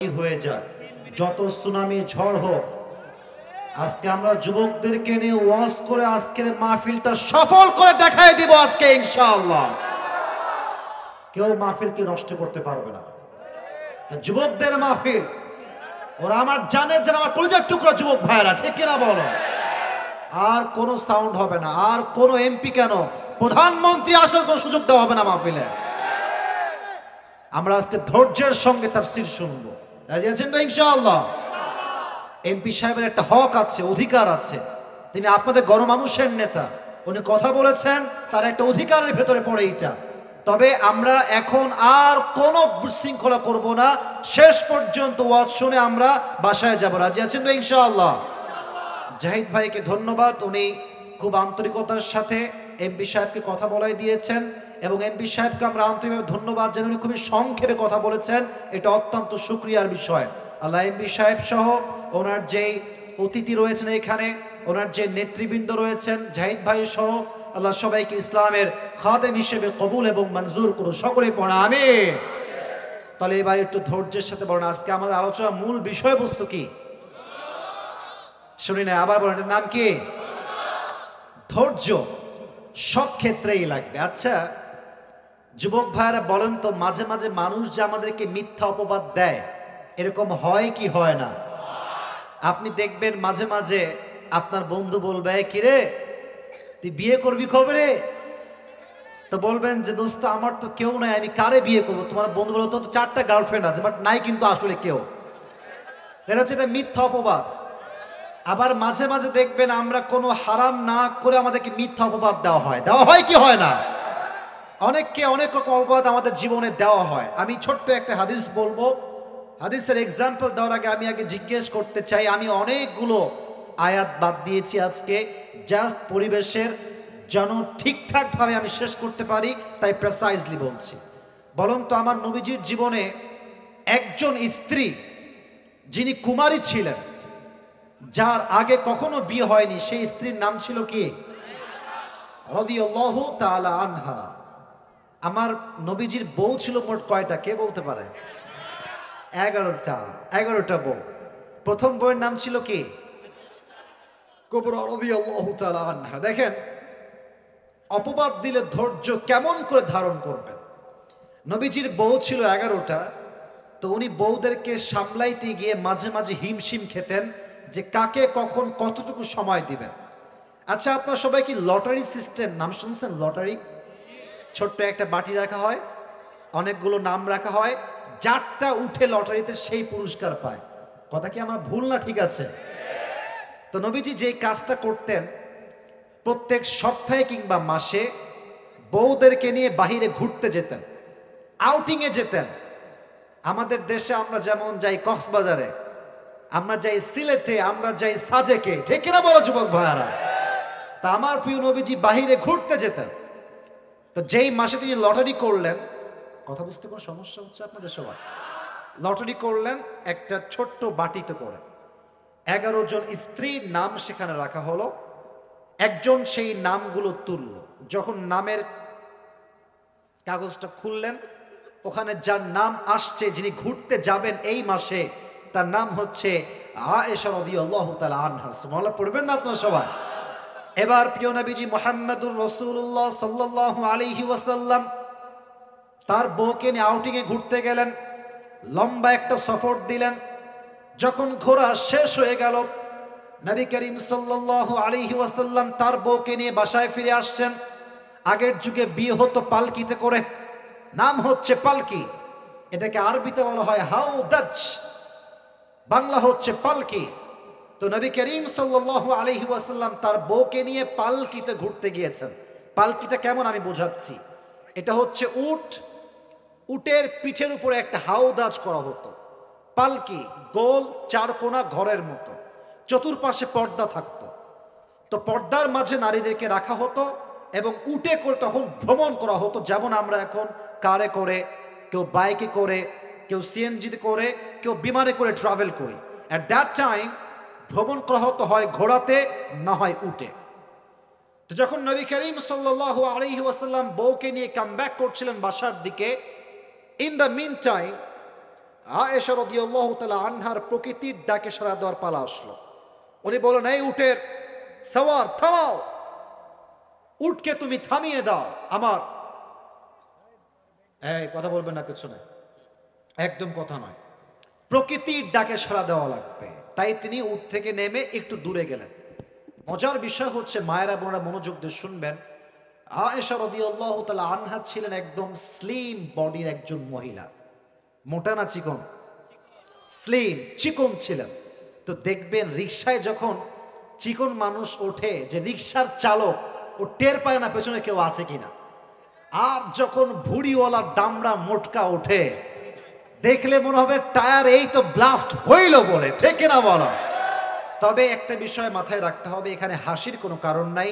হয়ে যায়, যত সুনামি ঝড় হোক, আজকে আমরা যুবকদেরকে নিয়ে ওয়াজ করে আজকের মাহফিলটা সফল করে দেখাই দিব আজকে ইনশাআল্লাহ। কেউ মাহফিলকে নষ্ট করতে পারবে না। যুবকদের মাহফিল, ওরা আমার জানের যেন আমার কলিজার টুকরা যুবক ভাইরা, ঠিক কিনা বলো? আর কোনো সাউন্ড হবে না, আর কোনো এমপি কেন, প্রধানমন্ত্রী আসলে কোনো সুযোগ দেওয়া হবে না মাহফিলে। আমরা আজকে ধৈর্যের সঙ্গে তাফসীর শুনবো, রাজি আছেন তো ইনশাআল্লাহ? এমপি সাহেবের একটা হক আছে, অধিকার আছে, তিনি আপনাদের গণমানুষের নেতা, উনি কথা বলেছেন, তার একটা অধিকারের ভেতরে পড়ে এটা। তবে আমরা এখন আর কোনো বিশৃঙ্খলা করব না, শেষ পর্যন্ত ওয়াজ শুনে আমরা বাসায় যাব, রাজি আছেন তো ইনশাআল্লাহ? জাহিদ ভাইকে ধন্যবাদ, উনি খুব আন্তরিকতার সাথে এমপি সাহেবকে কথা বলাই দিয়েছেন, এবং এমপি সাহেবকে আমরা আন্তরিকভাবে ধন্যবাদ জানাই, উনি খুবই সংক্ষেপে কথা বলেছেন, এটা অত্যন্ত শুকরিয়ার বিষয়। আল্লাহ এমপি সাহেব সহ ওনার যেই অতিথি রয়েছেন এখানে, ওনার যে নেতৃবৃন্দ রয়েছেন, জাহিদ ভাই সহ আল্লাহ সবাইকে ইসলামের খাদেম হিসেবে কবুল এবং মঞ্জুর করুন, সকলেই পড়া আমিন। তাহলে এবার একটু ধৈর্যের সাথে বলেন, আজকে আমাদের আলোচনার মূল বিষয়বস্তু কি শুনি না, আবার বলেন, এটার নাম কি? ধৈর্য সব ক্ষেত্রেই লাগবে। আচ্ছা যুবক ভাইরা বলেন তো, মাঝে মাঝে মানুষ যে আমাদেরকে মিথ্যা অপবাদ দেয়, এরকম হয় কি হয় না? আপনি দেখবেন মাঝে মাঝে আপনার বন্ধু বলবে, কিরে তুই বিয়ে করবি কবে রে? তো বলবেন যে দোস্ত আমার তো কেউ নাই, আমি কারে বিয়ে করবো? তোমার বন্ধু বলো তো 4টা গার্লফ্রেন্ড আছে, বাট নাই কিন্তু আসলে কেউ। এটা হচ্ছে এটা মিথ্যা অপবাদ। আবার মাঝে মাঝে দেখবেন আমরা কোনো হারাম না করে আমাদেরকে মিথ্যা অপবাদ দেওয়া হয় কি হয় না? অনেককে অনেক রকম অপবাদ আমাদের জীবনে দেওয়া হয়। আমি ছোট্ট একটা হাদিস বলবো, হাদিসের এক্সাম্পল দেওয়ার আগে আমি আগে জিজ্ঞেস করতে চাই, আমি অনেকগুলো আয়াত বাদ দিয়েছি আজকে, জাস্ট পরিবেশের যেন ঠিকঠাক ভাবে আমি শেষ করতে পারি, তাই প্রেসাইজলি বলছি। বলুন তো, আমার নবীজির জীবনে একজন স্ত্রী যিনি কুমারী ছিলেন, যার আগে কখনো বিয়ে হয়নি, সেই স্ত্রীর নাম ছিল কি? রাদিয়াল্লাহু তাআলা আনহা। আমার নবীজির বউ ছিল মোট কয়টা, কে বলতে পারে? 11টা বউ। প্রথম বউয়ের নাম ছিল কি? কুবরা রাদিয়াল্লাহু তাআলা আনহা। দেখেন অপবাদ দিলে ধৈর্য কেমন করে ধারণ করবেন। নবীজির বউ ছিল 11টা, তো উনি বউদেরকে সামলাইতে গিয়ে মাঝে মাঝে হিমশিম খেতেন যে কাকে কখন কতটুকু সময় দিবেন। আচ্ছা আপনারা সবাই কি লটারি সিস্টেম নাম শুনছেন? লটারি, ছোট্ট একটা বাটি রাখা হয়, অনেকগুলো নাম রাখা হয়, যারটা উঠে লটারিতে সেই পুরস্কার পায়। কথা কি আমার ভুল না ঠিক আছে? তো নবীজি যেই কাজটা করতেন, প্রত্যেক সপ্তাহে কিংবা মাসে বউদেরকে নিয়ে বাহিরে ঘুরতে যেতেন, আউটিংয়ে যেতেন। আমাদের দেশে আমরা যেমন যাই কক্সবাজারে, আমরা যাই সিলেটে, আমরা যাই সাজেকে, ঠিক কিনা বলো যুবক ভাইয়ারা? তা আমার প্রিয় নবীজি বাহিরে ঘুরতে যেতেন। তো যেই মাসে তিনি লটারি করলেন, কথা বুঝতে কোনো সমস্যা হচ্ছে আপনাদের সবাই? লটারি করলেন একটা ছোট্ট বাটিতে করে, 11 জন স্ত্রীর নাম সেখানে রাখা হলো। একজন সেই নামগুলো তুলল, যখন নামের কাগজটা খুললেন, ওখানে যার নাম আসছে, যিনি ঘুরতে যাবেন এই মাসে, তার নাম হচ্ছে আয়েশা রাদিয়াল্লাহু তাআলা আনহা। সুবহানাল্লাহ পড়বেন না আপনারা সবাই? এবার প্রিয় নবীজি মুহাম্মদুর রাসূলুল্লাহ সাল্লাল্লাহু আলাইহি ওয়াসাল্লাম তার বউকে নিয়ে আউটিংয়ে ঘুরতে গেলেন, লম্বা একটা সফর দিলেন। যখন ঘোরা শেষ হয়ে গেল, নবী করিম সাল্লাল্লাহু আলাইহি ওয়াসাল্লাম তার বউকে নিয়ে বাসায় ফিরে আসছেন। আগের যুগে বিয়ে হতো পালকিতে করে, নাম হচ্ছে পালকি, এটাকে আরবিতে বলা হয় হাউদাজ, বাংলা হচ্ছে পালকি। তো নবী করিম সাল্লাল্লাহু আলাইহি ওয়াসাল্লাম তার বউকে নিয়ে পালকিতে ঘুরতে গিয়েছেন। পালকিটা কেমন আমি বোঝাচ্ছি। এটা হচ্ছে উট, উটের পিঠের উপরে একটা হাউদাজ করা হতো। পালকি গোল চারকোনা ঘরের মতো, চতুর্পাশে পর্দা থাকতো। তো পর্দার মাঝে নারীদেরকে রাখা হতো এবং উটে করে তখন ভ্রমণ করা হতো, যেমন আমরা এখন কারে করে, কেউ বাইকে করে, কেউ সিএনজিতে করে, কেউ বিমানে করে ট্রাভেল করি। অ্যাট দ্যাট টাইম ভ্রমণ করা হতো হয় ঘোড়াতে, না হয় উটে। তো যখন নবী করিম সাল্লাল্লাহু আলাইহি ওয়াসাল্লাম বউকে নিয়ে কাম ব্যাক করছিলেন বাসার দিকে, in the meantime Ayesha রাদিয়াল্লাহু তাআলা আনহার প্রকৃতির ডাকে সাড়া দেওয়ার পালা আসলো। উনি বললেন, এই উটের সওয়ার থামাও, উটকে তুমি থামিয়ে দাও। আমার এই কথা বলবেন না পেছনে, একদম কথা নয়। প্রকৃতির ডাকে সাড়া দেওয়া লাগবে। তাই তিনি উট থেকে নেমে একটু দূরে গেলেন। মজার বিষয় হচ্ছে, মায়েরা বোনেরা মনোযোগ দিয়ে শুনবেন, আয়েশা রাদিয়াল্লাহু তাআলা আনহা ছিলেন একদম স্লিম বডির একজন মহিলা। মোটা না চিকন? স্লিম, চিকন ছিলেন। তো দেখবেন রিকশায় যখন চিকন মানুষ ওঠে, যে রিকশার চালক ও টের পায় না পেছনে কেউ আছে কিনা। আর যখন ভুড়িওয়ালা দামড়া মোটকা ওঠে, দেখলে মনে হবে টায়ার এই তো ব্লাস্ট হইল বলে, ঠিক না বলো? তবে একটা বিষয় মাথায় রাখতে হবে, এখানে হাসির কোনো কারণ নাই।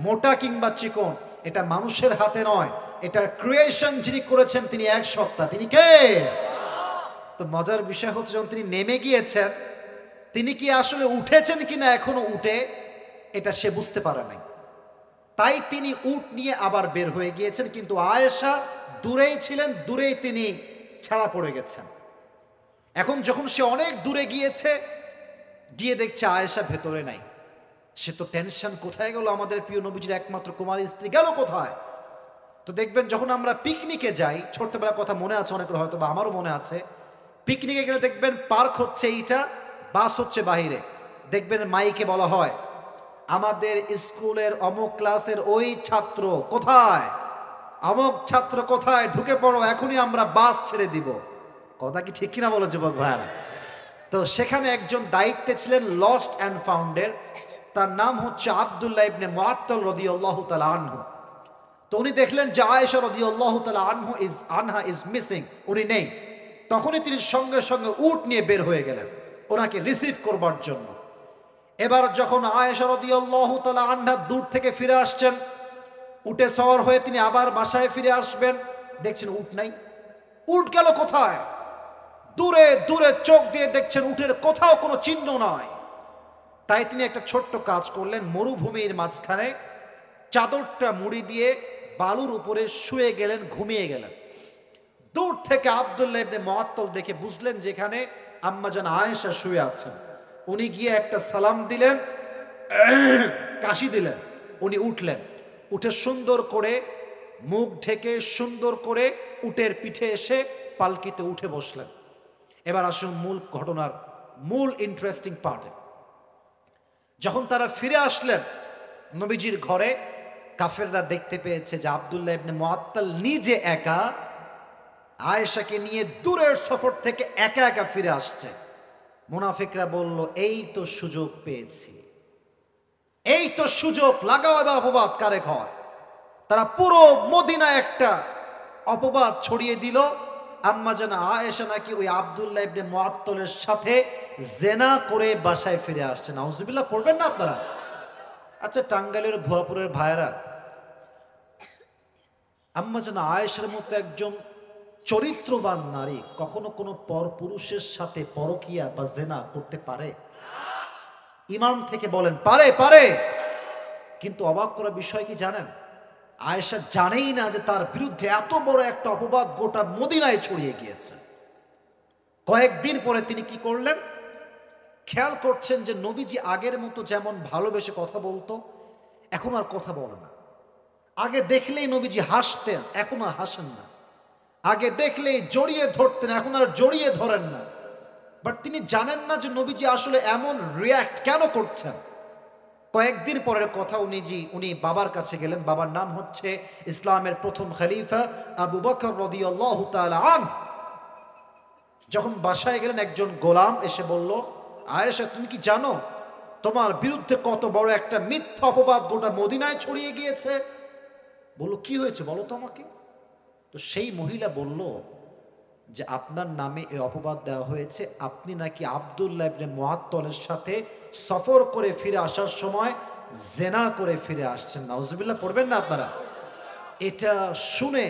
মোটা কিংবা চিকন এটা মানুষের হাতে নয়, এটা ক্রিয়েশন যিনি করেছেন তিনি এক সত্তা। তিনি কে? তো মজার বিষয় হচ্ছে, যখন তিনি নেমে গিয়েছেন, তিনি কি আসলে উঠেছেন কিনা এখনো উঠে এটা সে বুঝতে পারে নাই। তাই তিনি উট নিয়ে আবার বের হয়ে গিয়েছেন, কিন্তু আয়েশা দূরেই ছিলেন, দূরেই তিনি ছাড়া পড়ে গেছেন। এখন যখন সে অনেক দূরে গিয়েছে, গিয়ে দেখছে আয়েশা ভেতরে নাই। সে তো টেনশন, কোথায় গেল আমাদের প্রিয় নবীজির একমাত্র কুমারী স্ত্রী, গেল কোথায়? তো দেখবেন যখন আমরা পিকনিকে যাই, ছোট্টবেলার কথা মনে আছে অনেকের, হয়তো বা আমারও মনে আছে, পিকনিকে গেলে দেখবেন পার্ক হচ্ছে এইটা, বাস হচ্ছে বাহিরে। দেখবেন মাইকে বলা হয়, আমাদের স্কুলের অমুক ক্লাসের ওই ছাত্র কোথায়, অমুক ছাত্র কোথায়, ঢুকে পড়ো, এখনই আমরা বাস ছেড়ে দিব। কথা কি ঠিক কিনা বলো যুবক ভাইরা? তো সেখানে একজন দায়িত্বে ছিলেন লস্ট অ্যান্ড ফাউন্ডের, তার নাম হচ্ছে আব্দুল্লাহ ইবনে মুআত্তাল রাদিয়াল্লাহু তাআলা আনহু। তো উনি দেখলেন যে আয়েশা রাদিয়াল্লাহু তাআলা আনহা ইজ মিসিং, উনি নেই। তখনই তিনি সঙ্গে সঙ্গে উট নিয়ে বের হয়ে গেলেন ওনাকে রিসিভ করবার জন্য। এবার যখন আয়েশা রাদিয়াল্লাহু তাআলা আনহা দূর থেকে ফিরে আসছেন, উটে সওয়ার হয়ে তিনি আবার বাসায় ফিরে আসবেন, দেখছেন উট নাই। উট গেল কোথায়? দূরে দূরে চোখ দিয়ে দেখছেন উটের কোথাও কোনো চিহ্ন নয়। তাই তিনি একটা ছোট্ট কাজ করলেন, মরুভূমির মাঝখানে চাদরটা মুড়ি দিয়ে বালুর উপরে শুয়ে গেলেন, ঘুমিয়ে গেলেন। দূর থেকে আব্দুল্লাহ ইবনে মুআত্তাল দেখে বুঝলেন যেখানে আম্মাজান আয়েশা শুয়ে আছেন। উনি গিয়ে একটা সালাম দিলেন, কাশি দিলেন, উনি উঠলেন। উঠে সুন্দর করে মুখ ঢেকে সুন্দর করে উটের পিঠে এসে পালকিতে উঠে বসলেন। এবার আসুন মূল ঘটনার মূল ইন্টারেস্টিং পার্টে। যখন তারা ফিরে আসলেন নবীজির ঘরে, কাফেররা দেখতে পেয়েছে যে আব্দুল্লাহ ইবনে মুআত্তাল নিজে একা আয়েশাকে নিয়ে দূরের সফর থেকে একা একা ফিরে আসছে। মুনাফিকরা বলল, এই তো সুযোগ পেয়েছি, এই তো সুযোগ, লাগাও এবার অপবাদ কারে হয়। তারা পুরো মদিনা একটা অপবাদ ছড়িয়ে দিল, আম্মাজান আয়েশা নাকি ওই আব্দুল্লাহ ইবনে মুআত্তালের সাথে জেনা করে বাসায় ফিরে আসছে। নাউজুবিল্লাহ পড়বেন না আপনারা? আচ্ছা, টাঙ্গাইলের ভুয়াপুরের ভাইয়েরা, আম্মাজান আয়েশার মতো একজন চরিত্রবান নারী কখনো কোনো পরপুরুষের সাথে পরকিয়া বা জেনা করতে পারে? ইমান থেকে বলেন, পারে? পারে। কিন্তু অবাক করা বিষয় কি জানেন, আয়েশা জানেই না যে তার বিরুদ্ধে এত বড় একটা অপবাদ গোটা মদিনায় ছড়িয়ে গিয়েছে। কয়েকদিন পরে তিনি কি করলেন, খেয়াল করছেন যে নবীজি আগের মতো যেমন ভালোবেসে কথা বলতো, এখন আর কথা বলে না। আগে দেখলেই নবীজি হাসতেন, এখন আর হাসেন না। আগে দেখলেই জড়িয়ে ধরতেন, এখন আর জড়িয়ে ধরেন না। বাট তিনি জানেন না যে নবীজি আসলে এমন রিয়্যাক্ট কেন করছেন। কয়েকদিন পরের কথা, উনি বাবার কাছে গেলেন। বাবার নাম হচ্ছে ইসলামের প্রথম খলিফা আবু বকর রাদিয়াল্লাহু তাআলা আনহু। যখন বাসায় গেলেন, একজন গোলাম এসে বলল, আয়েশা তুমি কি জানো তোমার বিরুদ্ধে কত বড় একটা মিথ্যা অপবাদ গোটা মদিনায় ছড়িয়ে গিয়েছে? বলল, কি হয়েছে বলো তো আমাকে। তো সেই মহিলা বলল যে আপনার নামে এই অপবাদ দেওয়া হয়েছে, আপনি নাকি আব্দুল্লাহ ইবনে মুআত্তালের সাথে সফর করে ফিরে আসার সময় জেনা করে ফিরে আসছেন। নাউজুবিল্লাহ পড়বেন না আপনারা? এটা শুনে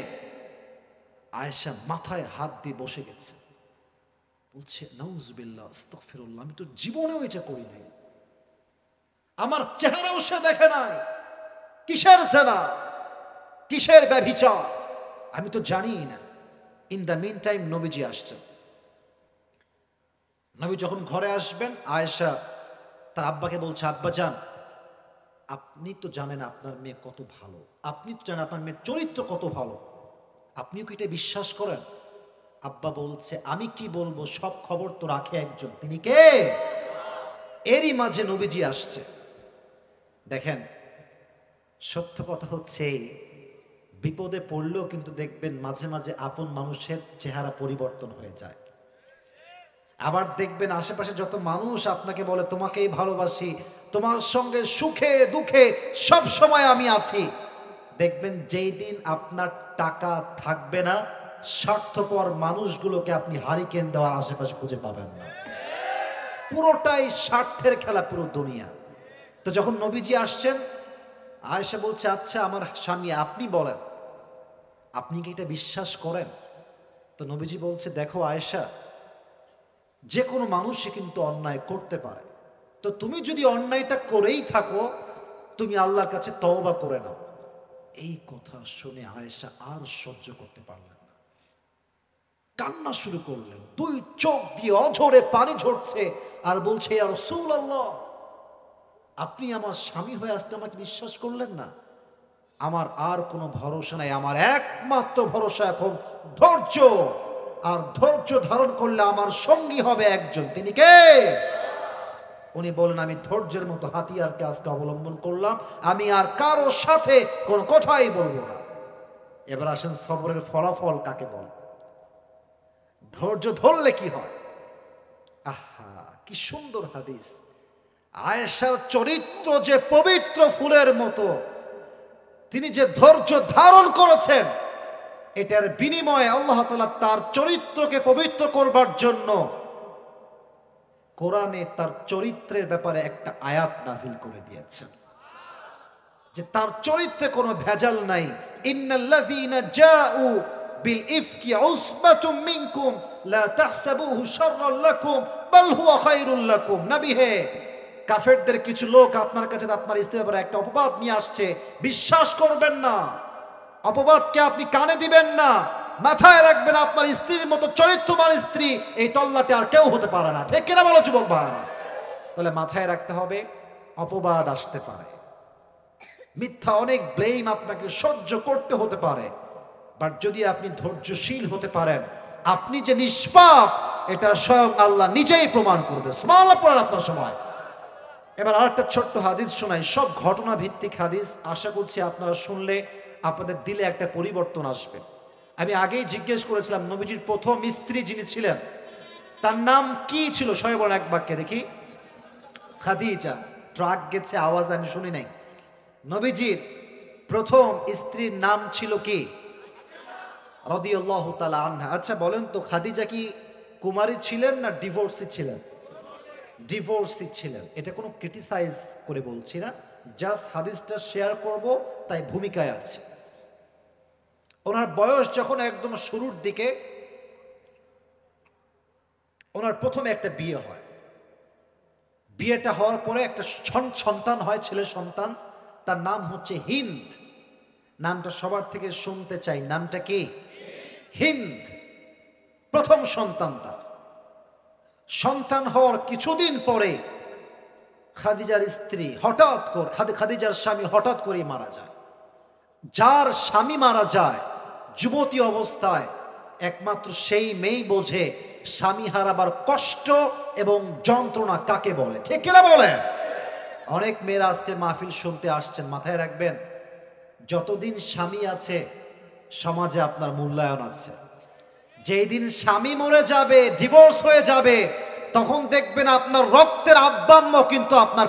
আয়েশা মাথায় হাত দিয়ে বসে গেছে, বলছে নাউজুবিল্লাহ আস্তাগফিরুল্লাহ, আমি তো জীবনেও এটা করি নাই, আমার চেহারাও সে দেখে নাই, কিসের জেনা, কিসের ব্যভিচার আমি তো জানি না। ইন দ্য মিন টাইম নবীজি আসছেন। নবী যখন ঘরে আসবেন, আয়েশা তার আব্বাকে বলছে, আব্বা যান, আপনি তো জানেন আপনার মেয়ে কত ভালো, আপনি তো জানেন আপনার মেয়ের চরিত্র কত ভালো, আপনিও কি এটা বিশ্বাস করেন? আব্বা বলছে, আমি কি বলবো, সব খবর তো রাখে একজন, তিনি কে? এরই মাঝে নবীজি আসছে। দেখেন, সত্য কথা হচ্ছে বিপদে পড়লেও কিন্তু দেখবেন মাঝে মাঝে আপন মানুষের চেহারা পরিবর্তন হয়ে যায়। আবার দেখবেন আশেপাশে যত মানুষ আপনাকে বলে তোমাকেই ভালোবাসি, তোমার সঙ্গে সুখে দুঃখে সব সময় আমি আছি, দেখবেন যেই দিন আপনার টাকা থাকবে না, স্বার্থপর মানুষগুলোকে আপনি হারিকেন দেওয়ার আশেপাশে খুঁজে পাবেন না। পুরোটাই স্বার্থের খেলা, পুরো দুনিয়া। তো যখন নবীজি আসছেন, আয়েশা বলছে, আচ্ছা আমার স্বামী, আপনি বলেন, আপনি কি এটা বিশ্বাস করেন? তো নবীজি বলছে, দেখো আয়েশা, যে কোনো মানুষই কিন্তু অন্যায় করতে পারে, তো তুমি যদি অন্যায়টা করেই থাকো, তুমি আল্লাহর কাছে তওবা করে নাও। এই কথা শুনে আয়েশা আর সহ্য করতে পারলেন না, কান্না শুরু করলেন, দুই চোখ দিয়ে অঝরে পানি ঝরছে, আর বলছে, ইয়া রাসূলুল্লাহ, আপনি আমার স্বামী হয়ে আজকে আমাকে বিশ্বাস করলেন না? আমার আর কোনো ভরসা নাই, আমার একমাত্র ভরসা এখন ধৈর্য, আর ধৈর্য ধারণ করলে আমার সঙ্গী হবে একজন, তিনি কে? উনি বলেন, আমি ধৈর্যের মতো হাতিয়ারকে আজকে অবলম্বন করলাম, আমি আর কারো সাথে কোনো কথাই বলবো না। এবার আসেন সবরের ফলাফল কাকে বলে, ধৈর্য ধরলে কি হয়। আহা, কি সুন্দর হাদিস। আয়েশার চরিত্র যে পবিত্র ফুলের মতো, তিনি যে ধৈর্য ধারণ করেছেন, এটার বিনিময়ে আল্লাহ তাআলা তার চরিত্রকে পবিত্র করবার জন্য কোরআনে তার চরিত্রের ব্যাপারে একটা আয়াত নাজিল করে দিয়েছেন, যে তার চরিত্রে কোনো ভেজাল নাই। ইন্নাল্লাযীনা জাউ বিল ইফকি উসবাতুম মিনকুম লা তাহসাবুহু শাররান লাকুম বাল হুয়া খায়রুল লাকুম। নবী হে, কাফেরদের কিছু লোক আপনার কাছে আপনার স্ত্রীর ব্যাপারে একটা অপবাদ নিয়ে আসছে, বিশ্বাস করবেন না, অপবাদকে আপনি কানে দিবেন না, মাথায় রাখবেন আপনার স্ত্রীর মতো চরিত্রবান স্ত্রী এই তল্লাটে আর কেউ হতে পারে না। ঠিক কিনা বলো যুবক ভাইরা? তাহলে মাথায় রাখতে হবে, অপবাদ আসতে পারে, মিথ্যা অনেক ব্লেম আপনাকে সহ্য করতে হতে পারে, বাট যদি আপনি ধৈর্যশীল হতে পারেন, আপনি যে নিষ্পাপ এটা স্বয়ং আল্লাহ নিজেই প্রমাণ করবে। সুবহানাল্লাহ পড়ার আপনার সময়। এবার আরেকটা ছোট্ট হাদিস শোনাই, সব ঘটনা ভিত্তিক হাদিস, আশা করছি আপনারা শুনলে আপনাদের দিলে একটা পরিবর্তন আসবে। আমি আগেই জিজ্ঞেস করেছিলাম, নবীজির প্রথম স্ত্রী যিনি ছিলেন তার নাম কি ছিল? সবাই বলেন এক বাক্যে দেখি। খাদিজা। ট্রাক গেছে, আওয়াজ আমি শুনি নাই। নবীজির প্রথম স্ত্রীর নাম ছিল কি? রাদিয়াল্লাহু তাআলা আনহা। আচ্ছা বলেন তো, খাদিজা কি কুমারী ছিলেন না ডিভোর্সি ছিলেন? ডিভোর্সি ছিলেন। এটা কোনো ক্রিটিসাইজ করে বলছি না, জাস্ট হাদিসটা শেয়ার করব, তাই ভূমিকায় আছে। ওনার বয়স যখন একদম শুরুর দিকে, ওনার প্রথমে একটা বিয়ে হয়, বিয়েটা হওয়ার পরে একটা সন্তান হয়, ছেলে সন্তান, তার নাম হচ্ছে হিন্দ। নামটা সবার থেকে শুনতে চাই, নামটা কি? হিন্দ। প্রথম সন্তান তার। সন্তান হওয়ার কিছুদিন পরে খাদিজার স্ত্রী হঠাৎ করে, খাদিজার স্বামী হঠাৎ করেই মারা যায়। যার স্বামী মারা যায় যুবতী অবস্থায়, একমাত্র সেই মেয়েই বোঝে স্বামী হারাবার কষ্ট এবং যন্ত্রণা কাকে বলে। ঠিক কিনা বলে? অনেক মেয়েরা আজকে মাহফিল শুনতে আসছেন, মাথায় রাখবেন, যতদিন স্বামী আছে সমাজে আপনার মূল্যায়ন আছে। যেই দিন স্বামী মরে যাবে, ডিভোর্স হয়ে যাবে, তখন দেখবেন আপনার রক্তের আব্বা আম্মা কিন্তু আপনার